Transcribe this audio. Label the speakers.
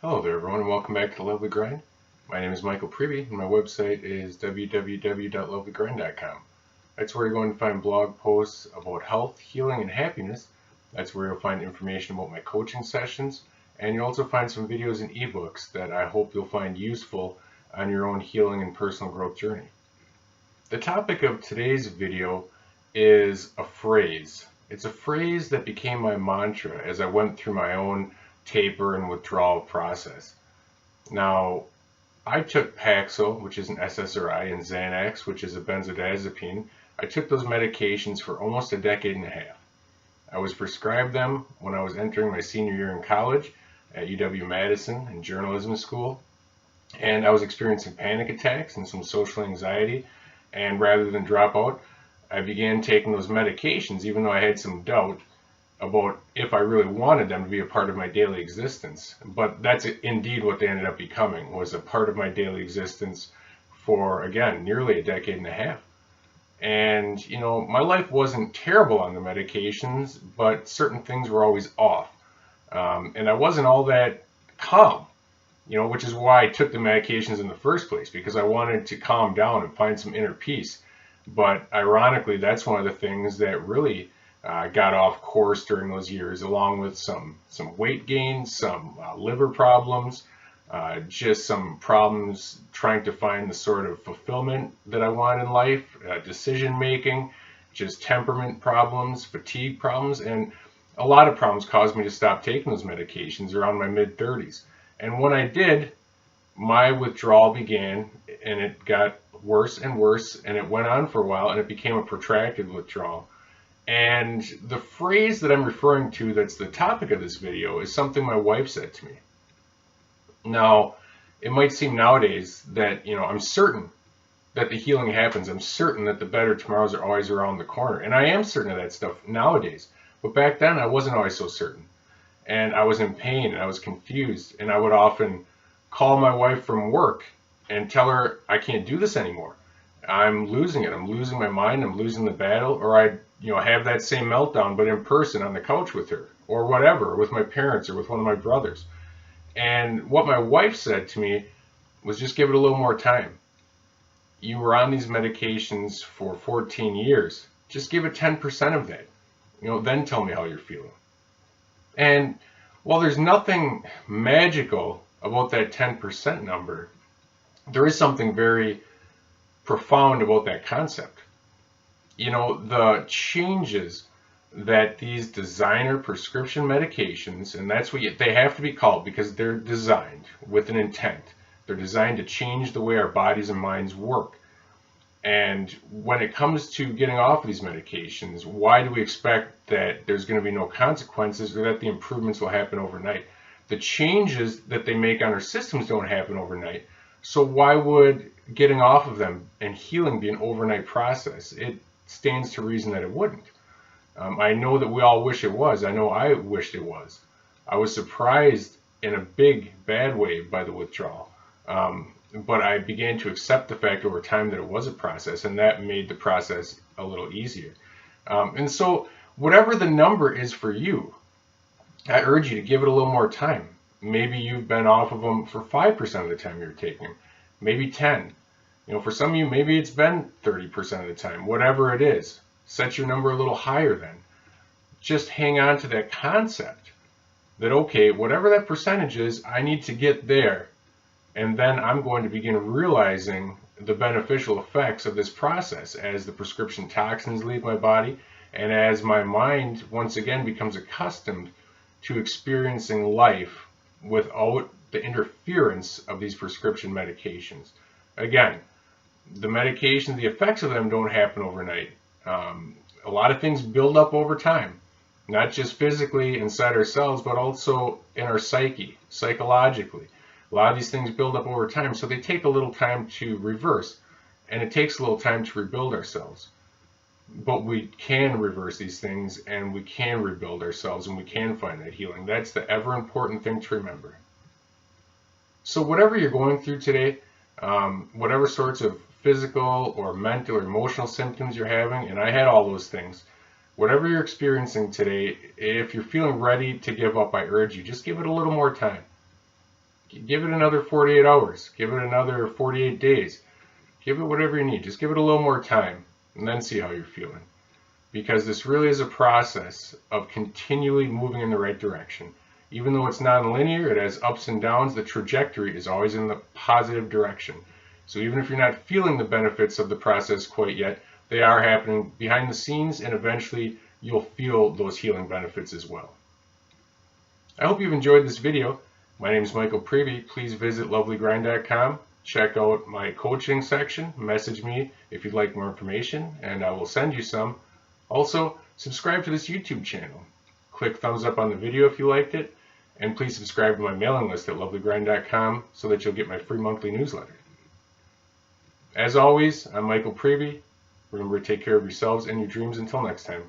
Speaker 1: Hello there everyone and welcome back to The Lovely Grind. My name is Michael Preby and my website is www.lovelygrind.com. That's where you're going to find blog posts about health, healing, and happiness. That's where you'll find information about my coaching sessions, and you'll also find some videos and ebooks that I hope you'll find useful on your own healing and personal growth journey. The topic of today's video is a phrase. It's a phrase that became my mantra as I went through my own taper and withdrawal process. Now, I took Paxil, which is an SSRI, and Xanax, which is a benzodiazepine. I took those medications for almost a decade and a half. I was prescribed them when I was entering my senior year in college at UW-Madison in journalism school, and I was experiencing panic attacks and some social anxiety, and rather than drop out, I began taking those medications even though I had some doubt about if I really wanted them to be a part of my daily existence. But that's indeed what they ended up becoming, was a part of my daily existence for, again, nearly a decade and a half. And, my life wasn't terrible on the medications, but certain things were always off. And I wasn't all that calm, which is why I took the medications in the first place, because I wanted to calm down and find some inner peace. But ironically, that's one of the things that really got off course during those years, along with some weight gain, some liver problems, just some problems trying to find the sort of fulfillment that I want in life, decision making, just temperament problems, fatigue problems, and a lot of problems caused me to stop taking those medications around my mid-30s. And when I did, my withdrawal began, and it got worse and worse, and it went on for a while, and it became a protracted withdrawal. And the phrase that I'm referring to that's the topic of this video is something my wife said to me. Now, it might seem nowadays that, I'm certain that the healing happens. I'm certain that the better tomorrows are always around the corner. And I am certain of that stuff nowadays. But back then, I wasn't always so certain. And I was in pain and I was confused. And I would often call my wife from work and tell her I can't do this anymore. I'm losing it. I'm losing my mind. I'm losing the battle. Or I'd, have that same meltdown, but in person on the couch with her, or whatever, with my parents or with one of my brothers. And what my wife said to me was, just give it a little more time. You were on these medications for 14 years. Just give it 10% of that. Then tell me how you're feeling. And while there's nothing magical about that 10% number, there is something very profound about that concept. The changes that these designer prescription medications, and that's what they have to be called because they're designed with an intent. They're designed to change the way our bodies and minds work. And when it comes to getting off of these medications, why do we expect that there's going to be no consequences or that the improvements will happen overnight? The changes that they make on our systems don't happen overnight. So why would getting off of them and healing be an overnight process? It stands to reason that it wouldn't. I know that we all wish it was. I know I wished it was. I was surprised in a big, bad way by the withdrawal. But I began to accept the fact over time that it was a process, and that made the process a little easier. And so whatever the number is for you, I urge you to give it a little more time. Maybe you've been off of them for 5% of the time you're taking them, maybe 10. For some of you, maybe it's been 30% of the time, whatever it is. Set your number a little higher then. Just hang on to that concept that, okay, whatever that percentage is, I need to get there. And then I'm going to begin realizing the beneficial effects of this process as the prescription toxins leave my body and as my mind once again becomes accustomed to experiencing life without the interference of these prescription medications. Again, the medications, the effects of them don't happen overnight. A lot of things build up over time, not just physically inside ourselves, but also in our psyche, psychologically. A lot of these things build up over time, so they take a little time to reverse, and it takes a little time to rebuild ourselves. But we can reverse these things, and we can rebuild ourselves, and we can find that healing. That's the ever important thing to remember. So whatever you're going through today, whatever sorts of physical or mental or emotional symptoms you're having, and I had all those things, whatever you're experiencing today, if you're feeling ready to give up, I urge you, just give it a little more time. Give it another 48 hours. Give it another 48 days. Give it whatever you need. Just give it a little more time and then see how you're feeling. Because this really is a process of continually moving in the right direction. Even though it's non-linear, it has ups and downs, the trajectory is always in the positive direction. So even if you're not feeling the benefits of the process quite yet, they are happening behind the scenes, and eventually you'll feel those healing benefits as well. I hope you've enjoyed this video. My name is Michael Preby. Please visit lovelygrind.com. Check out my coaching section. Message me if you'd like more information, and I will send you some. Also, subscribe to this YouTube channel. Click thumbs up on the video if you liked it, and please subscribe to my mailing list at lovelygrind.com so that you'll get my free monthly newsletter. As always, I'm Michael Preby. Remember to take care of yourselves and your dreams until next time.